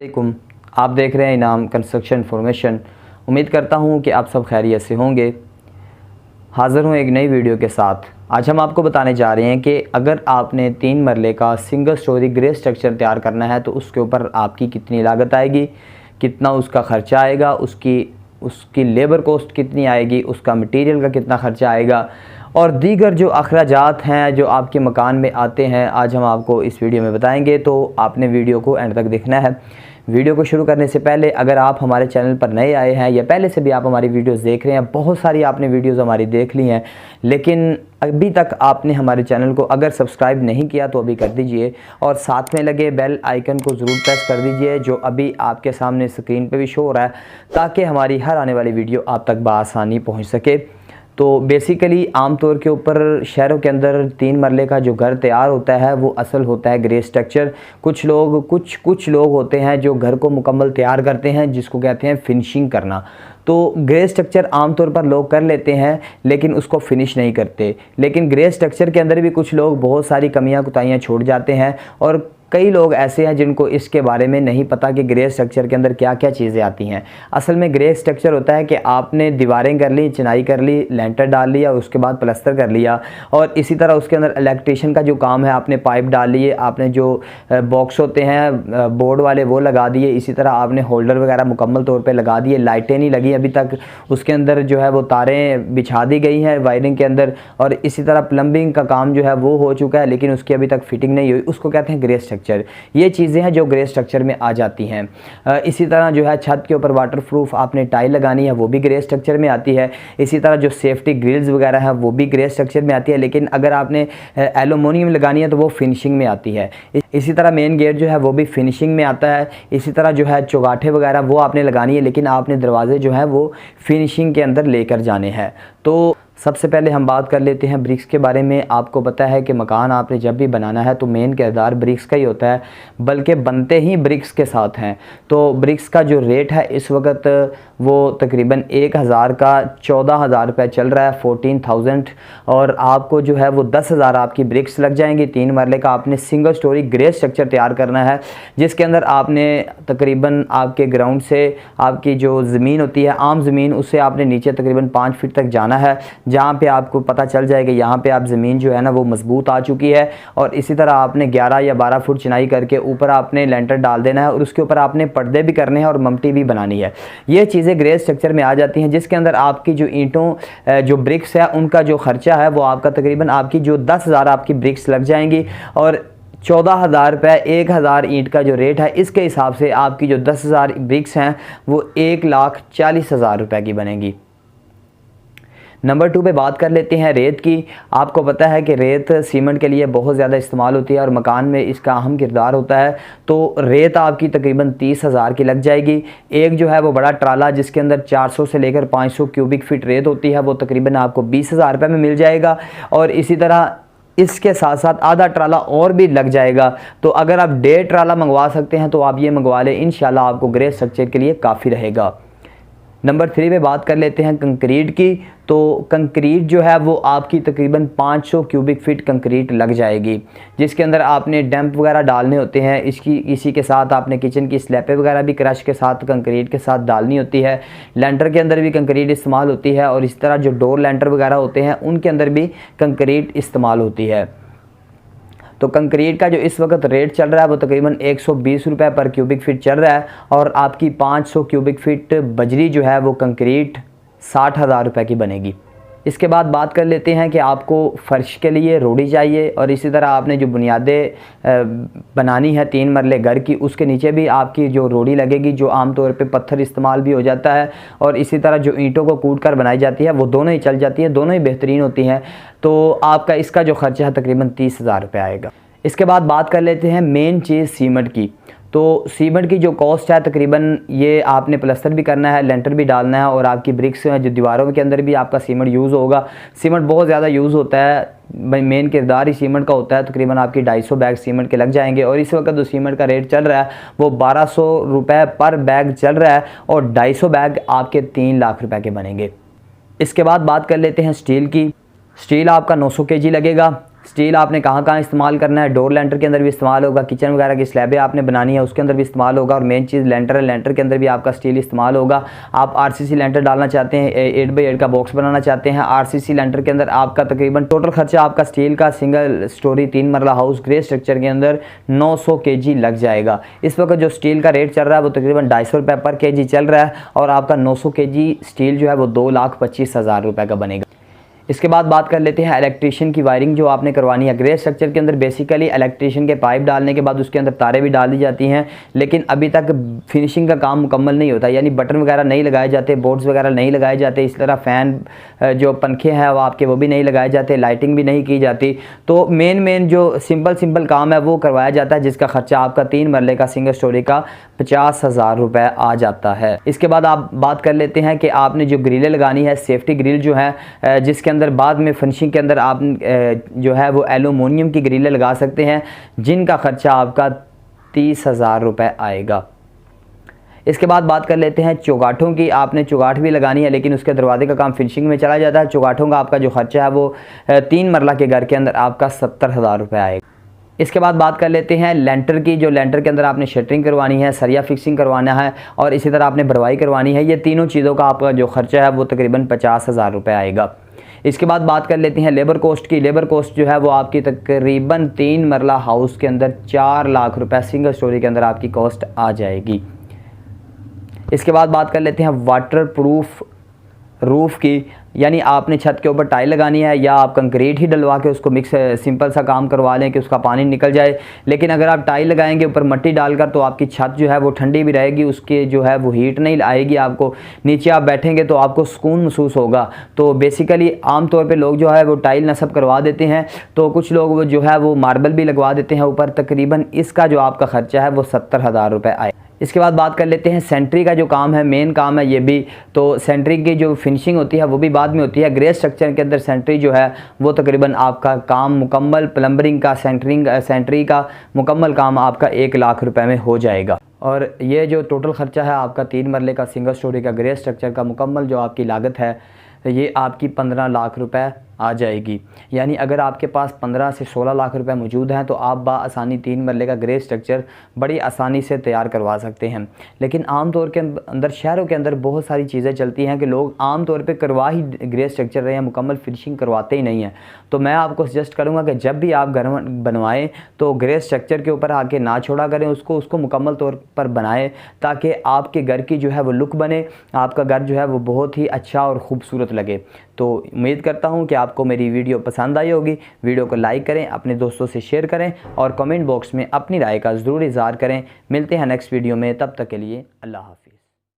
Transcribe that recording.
वालेकुम। आप देख रहे हैं इनाम कंस्ट्रक्शन इन्फॉर्मेशन। उम्मीद करता हूं कि आप सब खैरियत से होंगे। हाज़िर हूं एक नई वीडियो के साथ। आज हम आपको बताने जा रहे हैं कि अगर आपने 3 मरले का सिंगल स्टोरी ग्रे स्ट्रक्चर तैयार करना है तो उसके ऊपर आपकी कितनी लागत आएगी, कितना उसका ख़र्चा आएगा, उसकी लेबर कॉस्ट कितनी आएगी, उसका मटेरियल का कितना ख़र्चा आएगा और दीगर जो अखराजात हैं जो आपके मकान में आते हैं, आज हम आपको इस वीडियो में बताएंगे। तो आपने वीडियो को एंड तक देखना है। वीडियो को शुरू करने से पहले अगर आप हमारे चैनल पर नए आए हैं या पहले से भी आप हमारी वीडियोस देख रहे हैं, बहुत सारी आपने वीडियोस हमारी देख ली हैं, लेकिन अभी तक आपने हमारे चैनल को अगर सब्सक्राइब नहीं किया तो अभी कर दीजिए और साथ में लगे बेल आइकन को ज़रूर प्रेस कर दीजिए जो अभी आपके सामने स्क्रीन पे भी शो हो रहा है, ताकि हमारी हर आने वाली वीडियो आप तक बआसानी पहुँच सके। तो बेसिकली आम तौर के ऊपर शहरों के अंदर 3 मरले का जो घर तैयार होता है वो असल होता है ग्रे स्ट्रक्चर। कुछ लोग होते हैं जो घर को मुकम्मल तैयार करते हैं, जिसको कहते हैं फिनिशिंग करना। तो ग्रे स्ट्रक्चर आम तौर पर लोग कर लेते हैं लेकिन उसको फिनिश नहीं करते। लेकिन ग्रे स्ट्रक्चर के अंदर भी कुछ लोग बहुत सारी कमियां कुताहियां छोड़ जाते हैं और कई लोग ऐसे हैं जिनको इसके बारे में नहीं पता कि ग्रे स्ट्रक्चर के अंदर क्या क्या चीज़ें आती हैं। असल में ग्रे स्ट्रक्चर होता है कि आपने दीवारें कर ली, चिनाई कर ली, लेंटर डाल लिया, उसके बाद प्लास्टर कर लिया और इसी तरह उसके अंदर इलेक्ट्रिशियन का जो काम है, आपने पाइप डाल लिए, आपने जो बॉक्स होते हैं बोर्ड वाले वो लगा दिए, इसी तरह आपने होल्डर वगैरह मुकम्मल तौर पर लगा दिए। लाइटें नहीं लगी अभी तक, उसके अंदर जो है वो तारें बिछा दी गई हैं वायरिंग के अंदर, और इसी तरह प्लम्बिंग का काम जो है वो हो चुका है लेकिन उसकी अभी तक फिटिंग नहीं हुई, उसको कहते हैं ग्रे स्ट्रक्चर। ये चीज़ें हैं जो ग्रे स्ट्रक्चर में आ जाती हैं। इसी तरह जो है छत के ऊपर वाटरप्रूफ आपने टाइल लगानी है, वो भी ग्रे स्ट्रक्चर में आती है। इसी तरह जो सेफ्टी ग्रिल्स वगैरह है वो भी ग्रे स्ट्रक्चर में आती है, लेकिन अगर आपने एल्युमिनियम लगानी है तो वो फिनिशिंग में आती है। इसी तरह मेन गेट जो है वो भी फिनिशिंग में आता है। इसी तरह जो है चौगाठे वगैरह वो आपने लगानी है, लेकिन आपने दरवाजे जो है वो फिनिशिंग के अंदर लेकर जाने हैं। तो सबसे पहले हम बात कर लेते हैं ब्रिक्स के बारे में। आपको पता है कि मकान आपने जब भी बनाना है तो मेन किरदार ब्रिक्स का ही होता है, बल्कि बनते ही ब्रिक्स के साथ हैं। तो ब्रिक्स का जो रेट है इस वक्त वो तकरीबन 1000 का 14,000 रुपये चल रहा है, 14,000, और आपको जो है वो 10,000 आपकी ब्रिक्स लग जाएंगी। 3 मरले का आपने सिंगल स्टोरी ग्रे स्ट्रक्चर तैयार करना है, जिसके अंदर आपने तकरीबन आपके ग्राउंड से आपकी जो ज़मीन होती है आम ज़मीन, उससे आपने नीचे तकरीबन 5 फीट तक जाना है, जहाँ पे आपको पता चल जाएगा यहाँ पे आप ज़मीन जो है ना वो मजबूत आ चुकी है। और इसी तरह आपने 11 या 12 फुट चिनाई करके ऊपर आपने लेंटर डाल देना है और उसके ऊपर आपने पर्दे भी करने हैं और ममटी भी बनानी है। ये चीज़ें ग्रे स्ट्रक्चर में आ जाती हैं, जिसके अंदर आपकी जो ईंटों जो ब्रिक्स है उनका जो खर्चा है वो आपका तकरीबन आपकी जो 10,000 आपकी ब्रिक्स लग जाएंगी और 14,000 रुपये 1,000 ईंट का जो रेट है, इसके हिसाब से आपकी जो 10,000 ब्रिक्स हैं वो 1,40,000 रुपये की बनेगी। नंबर 2 पे बात कर लेते हैं रेत की। आपको पता है कि रेत सीमेंट के लिए बहुत ज़्यादा इस्तेमाल होती है और मकान में इसका अहम किरदार होता है। तो रेत आपकी तकरीबन 30,000 की लग जाएगी। एक जो है वो बड़ा ट्राला जिसके अंदर 400 से लेकर 500 क्यूबिक फीट रेत होती है, वो तकरीबन आपको 20,000 रुपये में मिल जाएगा। और इसी तरह इसके साथ साथ आधा ट्राला और भी लग जाएगा। तो अगर आप 1.5 ट्राला मंगवा सकते हैं तो आप ये मंगवा लें, इंशाल्लाह आपको ग्रे स्ट्रक्चर के लिए काफ़ी रहेगा। नंबर 3 पे बात कर लेते हैं कंक्रीट की। तो कंक्रीट जो है वो आपकी तकरीबन 500 क्यूबिक फीट कंक्रीट लग जाएगी, जिसके अंदर आपने डैम्प वगैरह डालने होते हैं। इसी के साथ आपने किचन की स्लैपें वगैरह भी क्रश के साथ कंक्रीट के साथ डालनी होती है। लेंटर के अंदर भी कंक्रीट इस्तेमाल होती है और इस तरह जो डोर लेंटर वगैरह होते हैं उनके अंदर भी कंक्रीट इस्तेमाल होती है। तो कंक्रीट का जो इस वक्त रेट चल रहा है वो तकरीबन 120 रुपये पर क्यूबिक फीट चल रहा है और आपकी 500 क्यूबिक फीट बजरी जो है वो कंक्रीट 60,000 रुपये की बनेगी। इसके बाद बात कर लेते हैं कि आपको फ़र्श के लिए रोड़ी चाहिए और इसी तरह आपने जो बुनियादें बनानी है 3 मरले घर की, उसके नीचे भी आपकी जो रोड़ी लगेगी, जो आम तौर पे पत्थर इस्तेमाल भी हो जाता है और इसी तरह जो ईंटों को कूट कर बनाई जाती है वो दोनों ही चल जाती है, दोनों ही बेहतरीन होती हैं। तो आपका इसका जो खर्चा है तकरीबन 30,000 रुपये आएगा। इसके बाद बात कर लेते हैं मेन चीज़ सीमेंट की। तो सीमेंट की जो कॉस्ट है तकरीबन ये आपने प्लास्टर भी करना है, लेंटर भी डालना है और आपकी ब्रिक्स जो दीवारों के अंदर भी आपका सीमेंट यूज़ होगा। सीमेंट बहुत ज़्यादा यूज़ होता है, मेन किरदार ही सीमेंट का होता है। तकरीबन आपकी 250 बैग सीमेंट के लग जाएंगे और इस वक्त जो सीमेंट का रेट चल रहा है वो 1200 रुपये पर बैग चल रहा है और 250 बैग आपके 3 लाख रुपए के बनेंगे। इसके बाद बात कर लेते हैं स्टील की। स्टील आपका 900 kg लगेगा। स्टील आपने कहाँ कहाँ इस्तेमाल करना है, डोर लेंटर के अंदर भी इस्तेमाल होगा, किचन वगैरह की स्लैबें आपने बनानी है उसके अंदर भी इस्तेमाल होगा, और मेन चीज़ लेंटर है, लेंटर के अंदर भी आपका स्टील इस्तेमाल होगा। आप RCC लेंटर डालना चाहते हैं, 8x8 का बॉक्स बनाना चाहते हैं, RCC लेंटर के अंदर आपका तकरीबन टोटल खर्चा आपका स्टील का सिंगल स्टोरी 3 मरला हाउस ग्रे स्ट्रक्चर के अंदर 900 kg लग जाएगा। इस वक्त जो स्टील का रेट चल रहा है वो तकरीबन 250 रुपये पर kg चल रहा है, और आपका 900 kg स्टील जो है वो 2,25,000 रुपये का बनेगा। इसके बाद बात कर लेते हैं इलेक्ट्रिशियन की वायरिंग जो आपने करवानी है। ग्रे स्ट्रक्चर के अंदर बेसिकली इलेक्ट्रिशियन के पाइप डालने के बाद उसके अंदर तारे भी डाल दी जाती हैं, लेकिन अभी तक फिनिशिंग का काम मुकम्मल नहीं होता, यानी बटन वगैरह नहीं लगाए जाते, बोर्ड्स वगैरह नहीं लगाए जाते, इस तरह फ़ैन जो पंखे हैं वो आपके वो भी नहीं लगाए जाते, लाइटिंग भी नहीं की जाती। तो मेन जो सिंपल काम है वो करवाया जाता है, जिसका खर्चा आपका 3 मरले का सिंगल स्टोरी का 50,000 रुपये आ जाता है। इसके बाद आप बात कर लेते हैं कि आपने जो ग्रिलें लगानी है, सेफ्टी ग्रिल जो है, जिसके अंदर बाद में फिनिशिंग के अंदर आप जो है वो एलुमिनियम की ग्रिलें लगा सकते हैं, जिनका खर्चा आपका 30,000 रुपये आएगा। इसके बाद बात कर लेते हैं चौगाठों की। आपने चौगाठ भी लगानी है, लेकिन उसके दरवाजे का काम फिनिशिंग में चला जाता है। चौगाठों का आपका जो खर्चा है वो 3 मरला के घर के अंदर आपका 70,000 रुपये आएगा। इसके बाद बात कर लेते हैं लेंटर की। जो लेंटर के अंदर आपने शटरिंग करवानी है, सरिया फिक्सिंग करवाना है, और इसी तरह आपने भरवाई करवानी है, ये तीनों चीज़ों का आपका जो खर्चा है वो तकरीबन 50,000 रुपये आएगा। इसके बाद बात कर लेते हैं लेबर कॉस्ट की। लेबर कॉस्ट जो है वो आपकी तकरीबन 3 मरला हाउस के अंदर 4 लाख रुपए सिंगल स्टोरी के अंदर आपकी कॉस्ट आ जाएगी। इसके बाद बात कर लेते हैं वाटर प्रूफ रूफ़ की, यानी आपने छत के ऊपर टाइल लगानी है, या आप कंक्रीट ही डलवा के उसको मिक्स सिंपल सा काम करवा लें कि उसका पानी निकल जाए। लेकिन अगर आप टाइल लगाएंगे ऊपर मिट्टी डालकर तो आपकी छत जो है वो ठंडी भी रहेगी, उसके जो है वो हीट नहीं आएगी आपको, नीचे आप बैठेंगे तो आपको सुकून महसूस होगा। तो बेसिकली आम तौर पे लोग जो है वो टाइल नस्ब करवा देते हैं, तो कुछ लोग वो जो है वो मार्बल भी लगवा देते हैं ऊपर। तकरीबन इसका जो आपका ख़र्चा है वो 70,000 रुपये आए। इसके बाद बात कर लेते हैं सेंट्री का जो काम है, मेन काम है ये भी। तो सेंट्री की जो फिनिशिंग होती है वो भी बाद में होती है। ग्रे स्ट्रक्चर के अंदर सेंट्री जो है वो तकरीबन आपका काम मुकम्मल प्लम्बरिंग का सेंट्री का मुकम्मल काम आपका 1 लाख रुपए में हो जाएगा। और ये जो टोटल ख़र्चा है आपका 3 मरले का सिंगल स्टोरी का ग्रे स्ट्रक्चर का मुकम्मल जो आपकी लागत है ये आपकी 15 लाख रुपए आ जाएगी। यानी अगर आपके पास 15 से 16 लाख रुपए मौजूद हैं तो आप बाआसानी 3 मरले का ग्रे स्ट्रक्चर बड़ी आसानी से तैयार करवा सकते हैं। लेकिन आम तौर के अंदर शहरों के अंदर बहुत सारी चीज़ें चलती हैं कि लोग आम तौर पे करवा ही ग्रे स्ट्रक्चर रहे हैं, मुकम्मल फिनिशिंग करवाते ही नहीं हैं। तो मैं आपको सजेस्ट करूँगा कि जब भी आप घर बनवाएँ तो ग्रे स्ट्रक्चर के ऊपर आके ना छोड़ा करें, उसको मुकम्मल तौर पर बनाएँ, ताकि आपके घर की जो है वो लुक बने, आपका घर जो है वो बहुत ही अच्छा और ख़ूबसूरत लगे। तो उम्मीद करता हूँ कि आपको मेरी वीडियो पसंद आई होगी। वीडियो को लाइक करें, अपने दोस्तों से शेयर करें, और कमेंट बॉक्स में अपनी राय का ज़रूर इज़हार करें। मिलते हैं नेक्स्ट वीडियो में, तब तक के लिए अल्लाह हाफ़िज़।